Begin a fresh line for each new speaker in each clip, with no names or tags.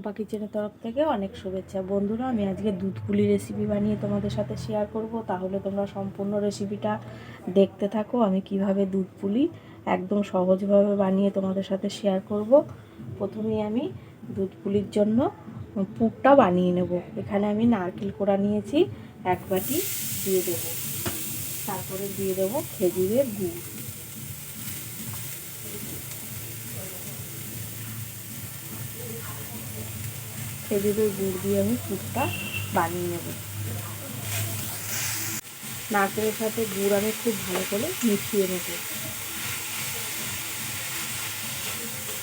চম্পা কিচেনের তরফ থেকে অনেক শুভেচ্ছা। বন্ধুরা, আমি আজকে দুধ পুলি রেসিপি বানিয়ে তোমাদের সাথে শেয়ার করব। তাহলে তোমরা সম্পূর্ণ রেসিপিটা দেখতে থাকো। আমি কিভাবে দুধ পুলি একদম সহজভাবে বানিয়ে তোমাদের সাথে শেয়ার করব। প্রথমেই আমি দুধ পুলির জন্য পুরটা বানিয়ে নেব। এখানে আমি নারকেল কোড়া নিয়েছি 1 বাটি, দিয়ে দেব। তারপরে দিয়ে দেব খেজুরের গুড়। খেজুরের গুড় দিয়ে আমি পুরটা বানিয়ে নেব। নারকেলের সাথে গুড় আমি খুব ভালো করে মিশিয়ে নেব।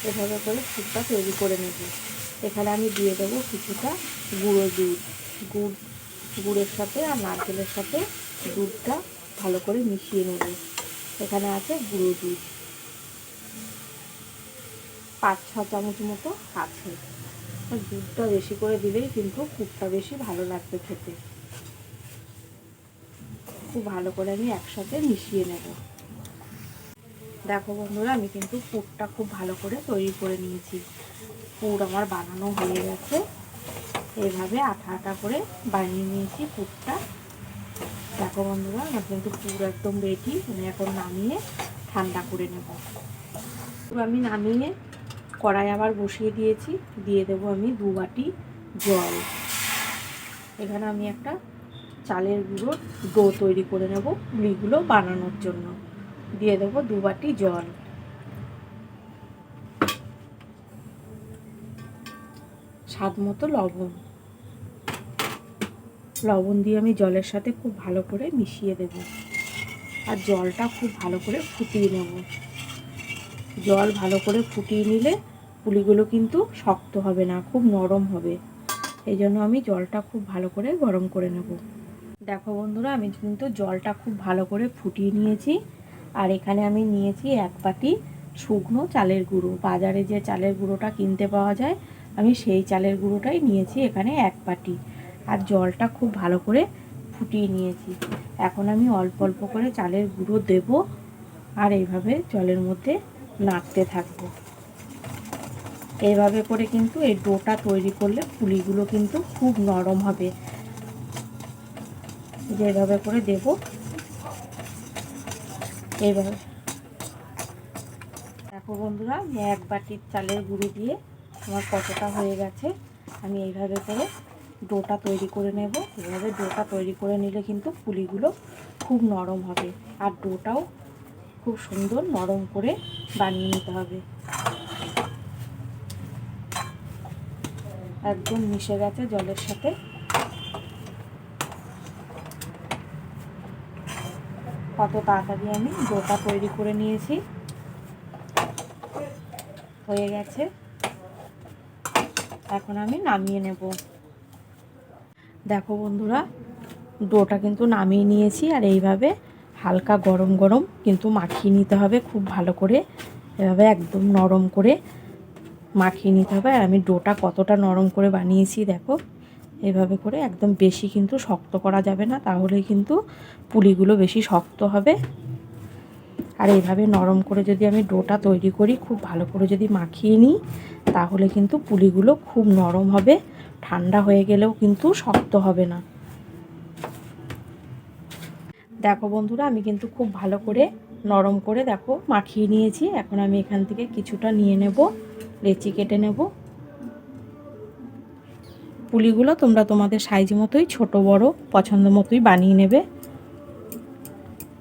এভাবে করে পুরটা তৈরি করে নেব। এখানে আমি দিয়ে দেবো কিছুটা গুঁড়ো দুধ। গুড়ের সাথে আর নারকেলের সাথে দুধটা ভালো করে মিশিয়ে নেব। এখানে আছে গুঁড়ো দুধ 5-6 চামচ মতো আছে। দুধটা বেশি করে দিলেই কিন্তু পুরটা বেশি ভালো লাগবে খেতে। খুব ভালো করে আমি একসাথে মিশিয়ে নেব। দেখো বন্ধুরা, আমি কিন্তু পুরটা খুব ভালো করে তৈরি করে নিয়েছি। পুর আমার বানানো হয়ে গেছে। এইভাবে আঠা আঠা করে বানিয়ে নিয়েছি পুরটা। দেখো বন্ধুরা, আমার কিন্তু পুর একদম রেডি। আমি এখন নামিয়ে ঠান্ডা করে নেব। আমি নামিয়ে কড়াই আবার বসিয়ে দিয়েছি। দিয়ে দেবো আমি 2 বাটি জল। এখানে আমি একটা চালের গুঁড়োর ডো তৈরি করে নেব পুলিগুলো বানানোর জন্য। দিয়ে দেবো 2 বাটি জল। স্বাদ মতো লবণ দিয়ে আমি জলের সাথে খুব ভালো করে মিশিয়ে দেব। আর জলটা খুব ভালো করে ফুটিয়ে নেব। জল ভালো করে ফুটিয়ে নিলে পুলিগুলো কিন্তু শক্ত হবে না, খুব নরম হবে। এই জন্য আমি জলটা খুব ভালো করে গরম করে নেব। দেখো বন্ধুরা, আমি কিন্তু জলটা খুব ভালো করে ফুটিয়ে নিয়েছি। আর এখানে আমি নিয়েছি 1 বাটি শুকনো চালের গুঁড়ো। বাজারে যে চালের গুঁড়োটা কিনতে পাওয়া যায়, আমি সেই চালের গুঁড়োটাই নিয়েছি এখানে 1 বাটি। আর জলটা খুব ভালো করে ফুটিয়ে নিয়েছি। এখন আমি অল্প অল্প করে চালের গুঁড়ো দেব। আর এইভাবে জলের মধ্যে নাড়তে থাকবো। এইভাবে করে কিন্তু এই ডোটা তৈরি করলে পুলিগুলো কিন্তু খুব নরম হবে। যেভাবে করে দেব, এইভাবে। দেখো বন্ধুরা, আমি 1 বাটির চালের গুঁড়ো দিয়ে আমার কতটা হয়ে গেছে। আমি এইভাবে করে ডোটা তৈরি করে নেব। এভাবে ডোটা তৈরি করে নিলে কিন্তু পুলিগুলো খুব নরম হবে। আর ডোটাও খুব সুন্দর নরম করে বানিয়ে নিতে হবে। একদম মিশে গেছে জলের সাথে। কত তাড়াতাড়ি আমি ডোটা তৈরি করে নিয়েছি। হয়ে গেছে। এখন আমি নামিয়ে নেব। দেখো বন্ধুরা, ডোটা কিন্তু নামিয়ে নিয়েছি। আর এইভাবে হালকা গরম গরম কিন্তু মাখিয়ে নিতে হবে খুব ভালো করে। এভাবে একদম নরম করে মাখিয়ে নিতে হবে। আর আমি ডোটা কতটা নরম করে বানিয়েছি দেখো। এভাবে করে একদম বেশি কিন্তু শক্ত করা যাবে না, তাহলে কিন্তু পুলিগুলো বেশি শক্ত হবে। আর এইভাবে নরম করে যদি আমি ডোটা তৈরি করি, খুব ভালো করে যদি মাখিয়ে নিই, তাহলে কিন্তু পুলিগুলো খুব নরম হবে। ঠান্ডা হয়ে গেলেও কিন্তু শক্ত হবে না। দেখো বন্ধুরা, আমি কিন্তু খুব ভালো করে নরম করে দেখো মাখিয়ে নিয়েছি। এখন আমি এখান থেকে কিছুটা নিয়ে নেব, লেচি কেটে নেব। পুলিগুলো তোমরা তোমাদের সাইজ মতোই ছোট বড় পছন্দ মতোই বানিয়ে নেবে।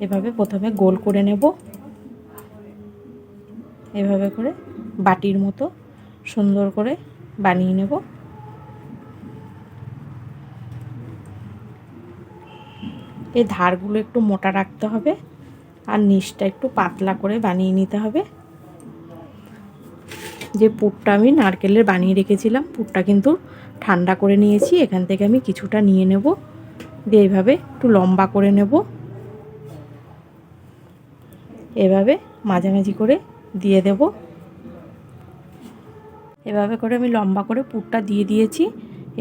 এভাবে প্রথমে গোল করে নেব। এভাবে করে বাটির মতো সুন্দর করে বানিয়ে নেব। এই ধারগুলো একটু মোটা রাখতে হবে আর নিচটা একটু পাতলা করে বানিয়ে নিতে হবে। যে পুরটা আমি নারকেলের বানিয়ে রেখেছিলাম, পুরটা কিন্তু ঠান্ডা করে নিয়েছি। এখান থেকে আমি কিছুটা নিয়ে নেব, দিয়ে এইভাবে একটু লম্বা করে নেব। এভাবে মাঝামাঝি করে দিয়ে দেব। এভাবে করে আমি লম্বা করে পুরটা দিয়ে দিয়েছি।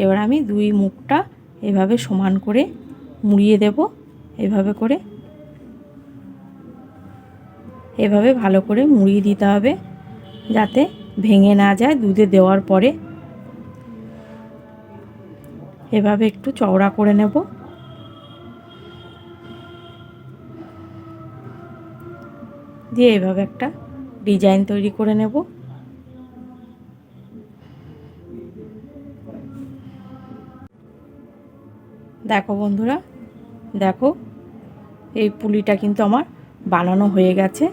এবার আমি 2 মুখটা এভাবে সমান করে মুড়িয়ে দেব। এভাবে করে এভাবে ভালো করে মুড়িয়ে দিতে হবে, যাতে ভেঙে না যায় দুধে দেওয়ার পরে। এভাবে একটু চওড়া করে নেব। দিয়ে এভাবে একটা ডিজাইন তৈরি করে নেব। দেখো বন্ধুরা, দেখো এই পুলিটা কিন্তু আমার বানানো হয়ে গেছে।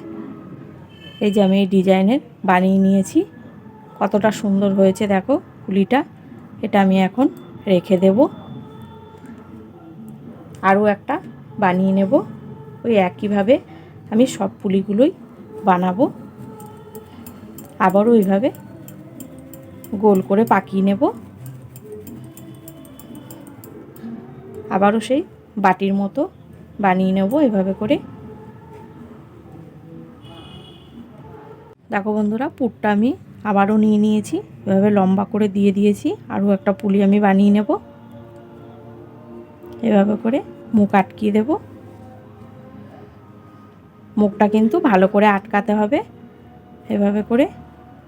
এই যে আমি এই ডিজাইনের বানিয়ে নিয়েছি, কতটা সুন্দর হয়েছে দেখো পুলিটা। এটা আমি এখন রেখে দেব। আরও একটা বানিয়ে নেব। ওই একইভাবে আমি সব পুলিগুলোই বানাবো। আবারও এইভাবে গোল করে পাকিয়ে নেব। আবারও সেই বাটির মতো বানিয়ে নেব এভাবে করে। দেখো বন্ধুরা, পুরটা আমি আবারও নিয়ে নিয়েছি, এভাবে লম্বা করে দিয়ে দিয়েছি। আরও একটা পুলি আমি বানিয়ে নেব। এভাবে করে মুখ আটকিয়ে দেব। মুখটা কিন্তু ভালো করে আটকাতে হবে। এভাবে করে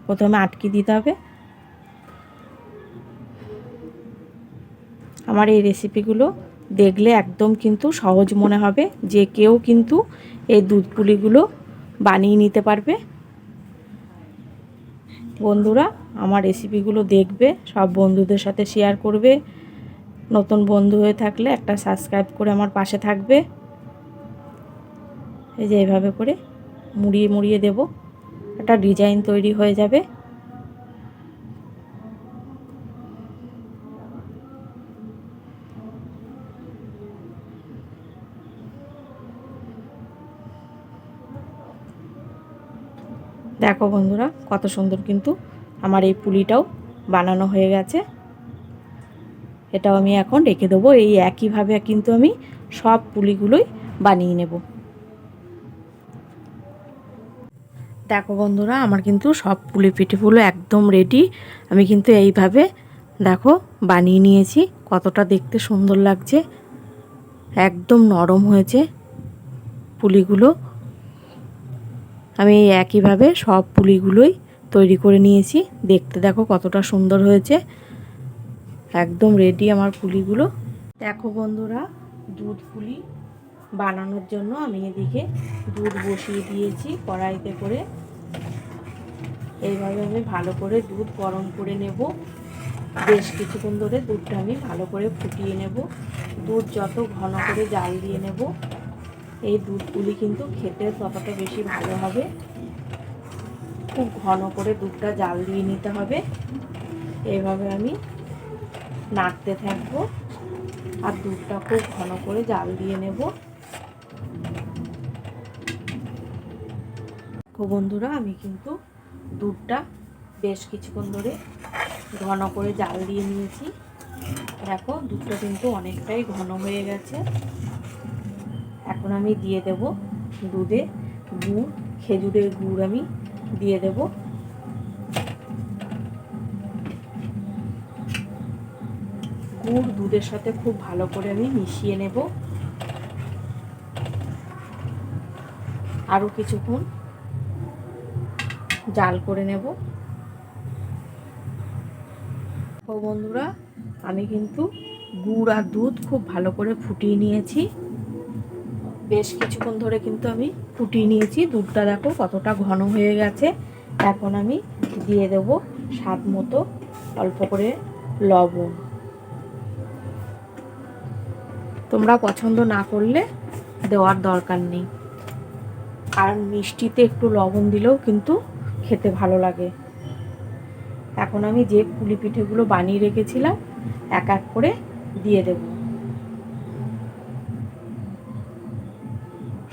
প্রথমে আটকে দিতে হবে। আমার এই রেসিপিগুলো দেখলে একদম কিন্তু সহজ মনে হবে, যে কেউ কিন্তু এই দুধ পুলিগুলো বানিয়ে নিতে পারবে। বন্ধুরা, আমার রেসিপিগুলো দেখবে, সব বন্ধুদের সাথে শেয়ার করবে। নতুন বন্ধু হয়ে থাকলে একটা সাবস্ক্রাইব করে আমার পাশে থাকবে। এই যে এইভাবে করে মুড়িয়ে মুড়িয়ে দেব, একটা ডিজাইন তৈরি হয়ে যাবে। দেখো বন্ধুরা, কত সুন্দর কিন্তু আমার এই পুলিটাও বানানো হয়ে গেছে। এটাও আমি এখন রেখে দেবো। এই একইভাবে কিন্তু আমি সব পুলিগুলোই বানিয়ে নেব। দেখো বন্ধুরা, আমার কিন্তু সব পুলি পিঠেগুলো একদম রেডি। আমি কিন্তু এইভাবে দেখো বানিয়ে নিয়েছি। কতটা দেখতে সুন্দর লাগছে, একদম নরম হয়েছে পুলিগুলো। আমি একইভাবে সব পুলিগুলোই তৈরি করে নিয়েছি। দেখতে দেখো কতটা সুন্দর হয়েছে, একদম রেডি আমার পুলিগুলো। দেখো বন্ধুরা, দুধ পুলি বানানোর জন্য আমি এদিকে দুধ বসিয়ে দিয়েছি কড়াইতে করে। এইভাবে আমি ভালো করে দুধ গরম করে নেব। বেশ কিছুক্ষণ ধরে দুধটা আমি ভালো করে ফুটিয়ে নেব। দুধ যত ঘন করে জাল দিয়ে নেব, এই দুধ পুলি কিন্তু খেতে ততটা বেশি ভালো হবে। খুব ঘন করে দুধটা জাল দিয়ে নিতে হবে। এইভাবে আমি নাড়তে থাকবো আর দুধটা খুব ঘন করে জাল দিয়ে নেব। বন্ধুরা, আমি কিন্তু দুধটা বেশ কিছুক্ষণ ধরে ঘন করে জাল দিয়ে নিয়েছি। দেখো দুধটা কিন্তু অনেকটাই ঘন হয়ে গেছে। এখন আমি দিয়ে দেব দুধে গুড়, খেজুরের গুড় আমি দিয়ে দেব। গুড় দুধের সাথে খুব ভালো করে আমি মিশিয়ে নেব। আরও কিছুক্ষণ জাল করে নেব। ও বন্ধুরা, আমি কিন্তু গুড় আর দুধ খুব ভালো করে ফুটিয়ে নিয়েছি। বেশ কিছুক্ষণ ধরে কিন্তু আমি ফুটিয়ে নিয়েছি। দুধটা দেখো কতটা ঘন হয়ে গেছে। এখন আমি দিয়ে দেব স্বাদ মতো অল্প করে লবণ। তোমরা পছন্দ না করলে দেওয়ার দরকার নেই, কারণ মিষ্টিতে একটু লবণ দিলেও কিন্তু খেতে ভালো লাগে। এখন আমি যে পুলি পিঠেগুলো বানিয়ে রেখেছিলাম এক এক করে দিয়ে দেব।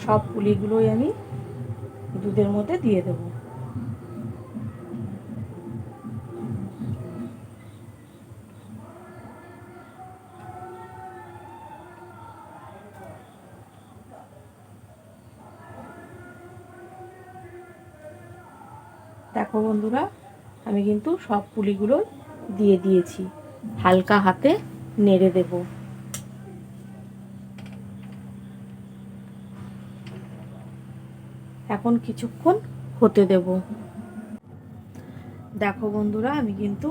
সব পুলিগুলোই আমি দুধের মধ্যে দিয়ে দেব। দেখো বন্ধুরা, আমি কিন্তু সব পুলিগুলো দিয়ে দিয়েছি। হালকা হাতে নেড়ে দেব। এখন কিছুক্ষণ হতে দেব। দেখো বন্ধুরা, আমি কিন্তু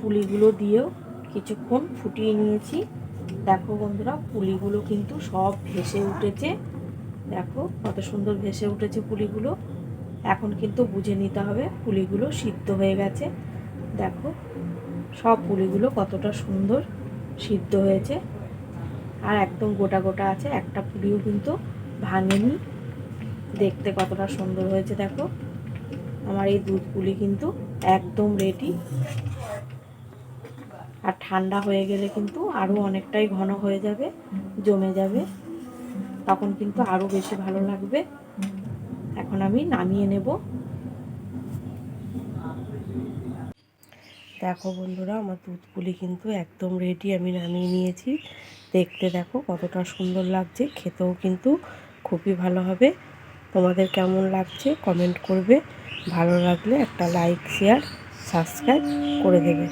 পুলিগুলো দিয়েও কিছুক্ষণ ফুটিয়ে নিয়েছি। দেখো বন্ধুরা, পুলিগুলো কিন্তু সব ভেসে উঠেছে। দেখো কত সুন্দর ভেসে উঠেছে পুলিগুলো। এখন কিন্তু বুঝে নিতে হবে পুলিগুলো সিদ্ধ হয়ে গেছে। দেখো সব পুলিগুলো কতটা সুন্দর সিদ্ধ হয়েছে, আর একদম গোটা গোটা আছে, একটা পুলিও কিন্তু ভাঙেনি। দেখতে কতটা সুন্দর হয়েছে দেখো। আমার এই দুধ পুলি কিন্তু একদম রেডি। আর ঠান্ডা হয়ে গেলে কিন্তু আরও অনেকটাই ঘন হয়ে যাবে, জমে যাবে, তখন কিন্তু আরও বেশি ভালো লাগবে। এখন আমি নামিয়ে নেব। দেখো বন্ধুরা, আমার দুধ পুলি কিন্তু একদম রেডি, আমি নামিয়ে নিয়েছি। দেখতে দেখো কতটা সুন্দর লাগছে, খেতেও কিন্তু খুবই ভালো হবে। তোমাদের কেমন লাগছে কমেন্ট করবে, ভালো লাগলে একটা লাইক শেয়ার সাবস্ক্রাইব করে দেবে।